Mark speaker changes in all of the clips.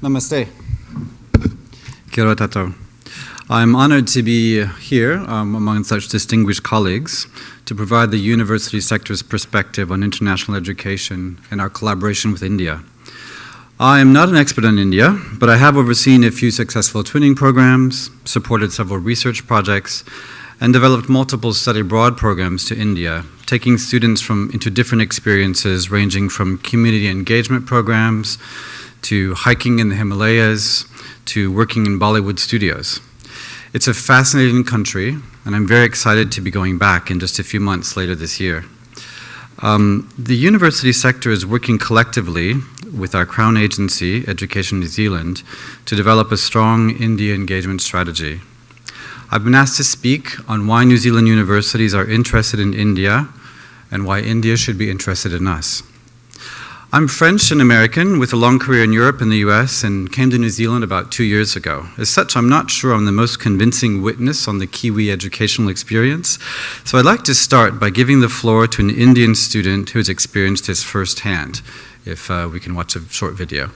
Speaker 1: Namaste. Kia ora tatou. I'm honored to be here among such distinguished colleagues to provide the university sector's perspective on international education and our collaboration with India. I am not an expert on India, but I have overseen a few successful twinning programs, supported several research projects, and developed multiple study abroad programs to India, taking students into different experiences ranging from community engagement programs to hiking in the Himalayas to working in Bollywood studios. It's a fascinating country, and I'm very excited to be going back in just a few months later this year. The university sector is working collectively with our Crown agency, Education New Zealand, to develop a strong India engagement strategy. I've been asked to speak on why New Zealand universities are interested in India and why India should be interested in us. I'm French and American with a long career in Europe and the US and came to New Zealand about 2 years ago. As such, I'm not sure I'm the most convincing witness on the Kiwi educational experience, so I'd like to start by giving the floor to an Indian student who has experienced this firsthand, if we can watch a short video.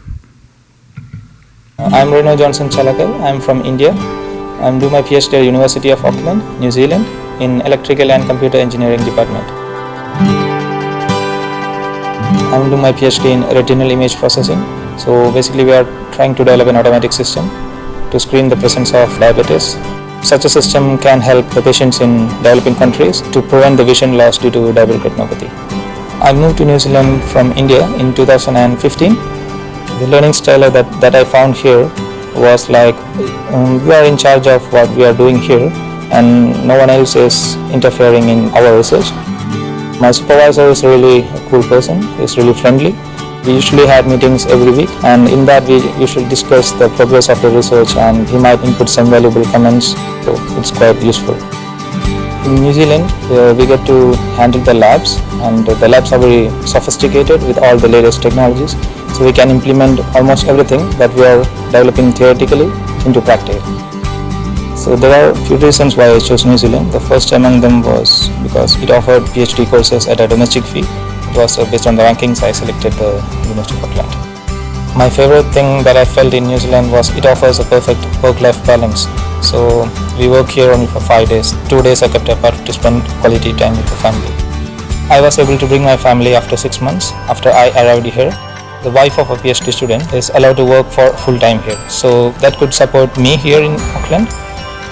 Speaker 2: I'm Reno Johnson Chalakal. I'm from India. I'm doing my PhD at University of Auckland, New Zealand in Electrical and Computer Engineering Department. I'm doing my PhD in retinal image processing. So basically we are trying to develop an automatic system to screen the presence of diabetes. Such a system can help the patients in developing countries to prevent the vision loss due to diabetic retinopathy. I moved to New Zealand from India in 2015. The learning style that I found here was like we are in charge of what we are doing here and no one else is interfering in our research. My supervisor is really a cool person, he's really friendly. We usually have meetings every week and in that we usually discuss the progress of the research and he might input some valuable comments, so it's quite useful. In New Zealand, we get to handle the labs and the labs are very sophisticated with all the latest technologies, so we can implement almost everything that we are developing theoretically into practice. So there are a few reasons why I chose New Zealand. The first among them was because it offered PhD courses at a domestic fee. It was based on the rankings I selected the University of Auckland. My favorite thing that I felt in New Zealand was it offers a perfect work-life balance. So we work here only for 5 days. 2 days I kept apart to spend quality time with the family. I was able to bring my family after 6 months after I arrived here. The wife of a PhD student is allowed to work for full-time here. So that could support me here in Auckland.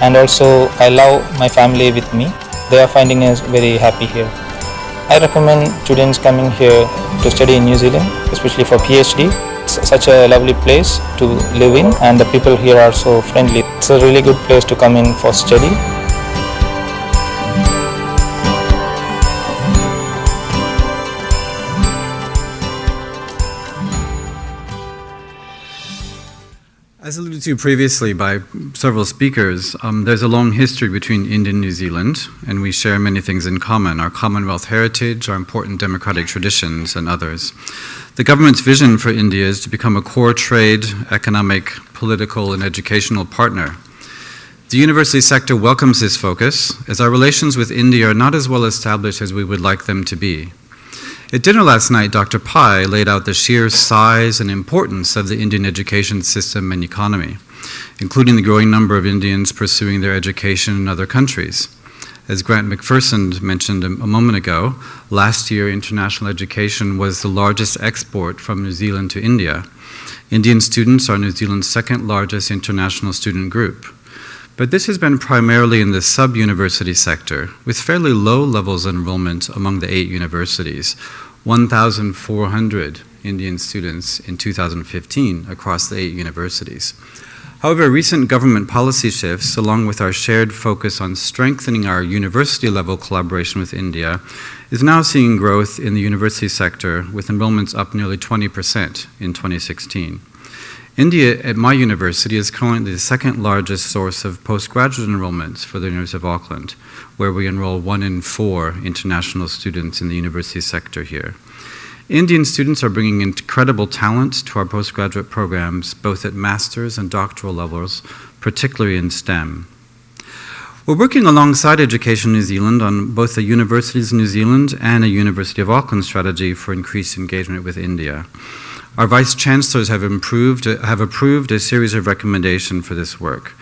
Speaker 2: And also I love my family with me. They are finding us very happy here. I recommend students coming here to study in New Zealand, especially for PhD. It's such a lovely place to live in and the people here are so friendly. It's a really good place to come in for study.
Speaker 1: As alluded to previously by several speakers, there's a long history between India and New Zealand, and we share many things in common, our Commonwealth heritage, our important democratic traditions, and others. The government's vision for India is to become a core trade, economic, political, and educational partner. The university sector welcomes this focus, as our relations with India are not as well established as we would like them to be. At dinner last night, Dr. Pai laid out the sheer size and importance of the Indian education system and economy, including the growing number of Indians pursuing their education in other countries. As Grant McPherson mentioned a moment ago, last year international education was the largest export from New Zealand to India. Indian students are New Zealand's second largest international student group. But this has been primarily in the sub-university sector, with fairly low levels of enrollment among the 8 universities, 1,400 Indian students in 2015 across the 8 universities. However, recent government policy shifts, along with our shared focus on strengthening our university-level collaboration with India, is now seeing growth in the university sector, with enrollments up nearly 20% in 2016. India at my university is currently the second largest source of postgraduate enrollments for the University of Auckland, where we enroll 1 in 4 international students in the university sector here. Indian students are bringing incredible talent to our postgraduate programs, both at master's and doctoral levels, particularly in STEM. We're working alongside Education New Zealand on both the Universities of New Zealand and a University of Auckland strategy for increased engagement with India. Our Vice Chancellors have approved a series of recommendations for this work.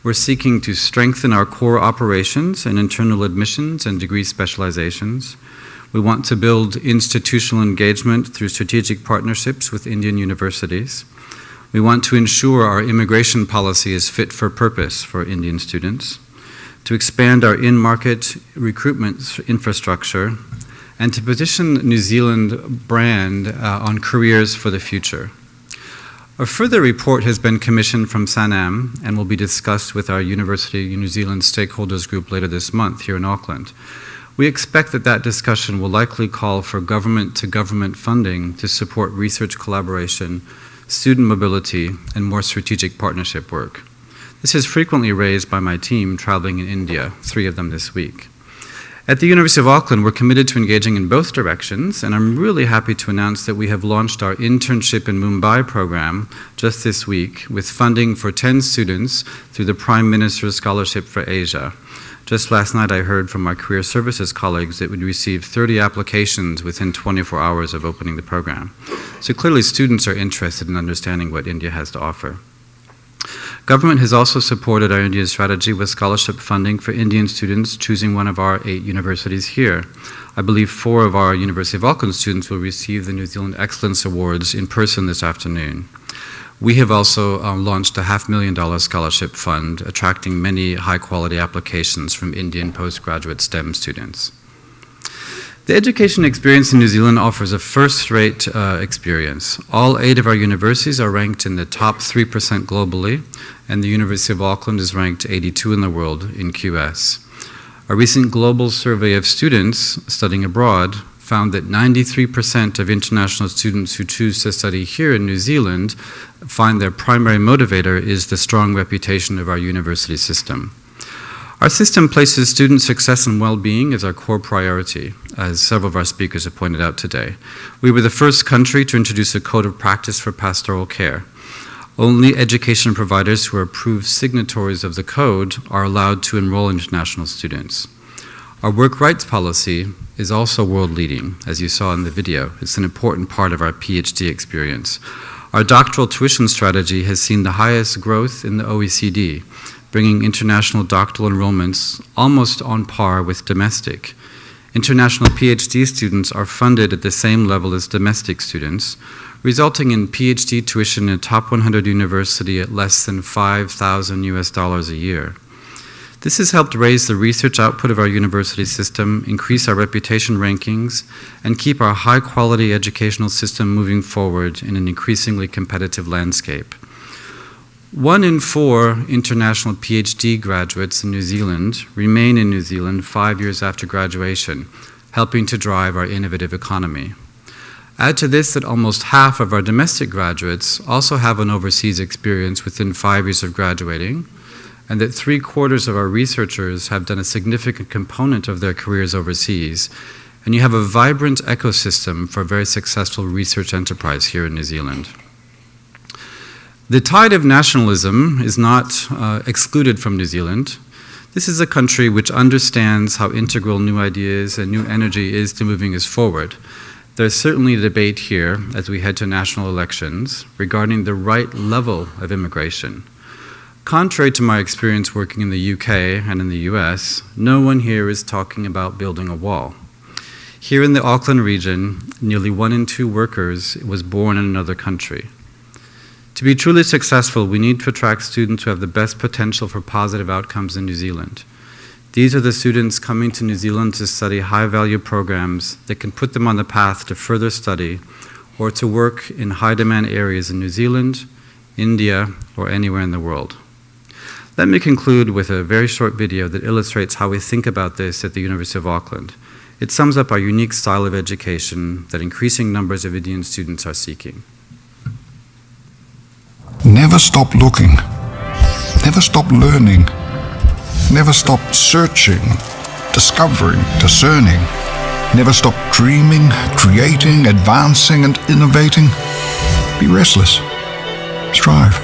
Speaker 1: We're seeking to strengthen our core operations and internal admissions and degree specializations. We want to build institutional engagement through strategic partnerships with Indian universities. We want to ensure our immigration policy is fit for purpose for Indian students, to expand our in-market recruitment infrastructure, and to position New Zealand brand on careers for the future. A further report has been commissioned from SANAM and will be discussed with our University of New Zealand stakeholders group later this month here in Auckland. We expect that discussion will likely call for government-to-government funding to support research collaboration, student mobility, and more strategic partnership work. This is frequently raised by my team traveling in India, 3 of them this week. At the University of Auckland, we're committed to engaging in both directions, and I'm really happy to announce that we have launched our internship in Mumbai program just this week with funding for 10 students through the Prime Minister's Scholarship for Asia. Just last night I heard from my career services colleagues that we'd received 30 applications within 24 hours of opening the program. So clearly students are interested in understanding what India has to offer. Government has also supported our India strategy with scholarship funding for Indian students choosing one of our 8 universities here. I believe 4 of our University of Auckland students will receive the New Zealand Excellence Awards in person this afternoon. We have also launched a $500,000 scholarship fund, attracting many high-quality applications from Indian postgraduate STEM students. The education experience in New Zealand offers a first-rate experience. All 8 of our universities are ranked in the top 3% globally, and the University of Auckland is ranked 82 in the world in QS. A recent global survey of students studying abroad found that 93% of international students who choose to study here in New Zealand find their primary motivator is the strong reputation of our university system. Our system places student success and well-being as our core priority, as several of our speakers have pointed out today. We were the first country to introduce a code of practice for pastoral care. Only education providers who are approved signatories of the code are allowed to enroll international students. Our work rights policy is also world-leading, as you saw in the video. It's an important part of our PhD experience. Our doctoral tuition strategy has seen the highest growth in the OECD, bringing international doctoral enrollments almost on par with domestic. International PhD students are funded at the same level as domestic students, resulting in PhD tuition in a top 100 university at less than $5,000 a year. This has helped raise the research output of our university system, increase our reputation rankings, and keep our high-quality educational system moving forward in an increasingly competitive landscape. 1 in 4 international PhD graduates in New Zealand remain in New Zealand 5 years after graduation, helping to drive our innovative economy. Add to this that almost half of our domestic graduates also have an overseas experience within 5 years of graduating, and that 3/4 of our researchers have done a significant component of their careers overseas, and you have a vibrant ecosystem for a very successful research enterprise here in New Zealand. The tide of nationalism is not excluded from New Zealand. This is a country which understands how integral new ideas and new energy is to moving us forward. There's certainly a debate here as we head to national elections regarding the right level of immigration. Contrary to my experience working in the UK and in the US, no one here is talking about building a wall. Here in the Auckland region, nearly 1 in 2 workers was born in another country. To be truly successful, we need to attract students who have the best potential for positive outcomes in New Zealand. These are the students coming to New Zealand to study high-value programs that can put them on the path to further study or to work in high-demand areas in New Zealand, India, or anywhere in the world. Let me conclude with a very short video that illustrates how we think about this at the University of Auckland. It sums up our unique style of education that increasing numbers of Indian students are seeking.
Speaker 3: Never stop looking. Never stop learning. Never stop searching, discovering, discerning. Never stop dreaming, creating, advancing, and innovating. Be restless. Strive,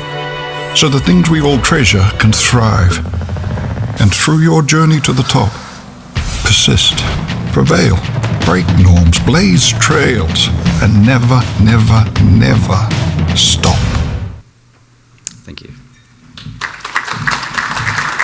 Speaker 3: so the things we all treasure can thrive. And through your journey to the top, persist, prevail. break norms, blaze trails, and never, never, never stop.
Speaker 1: Thank you.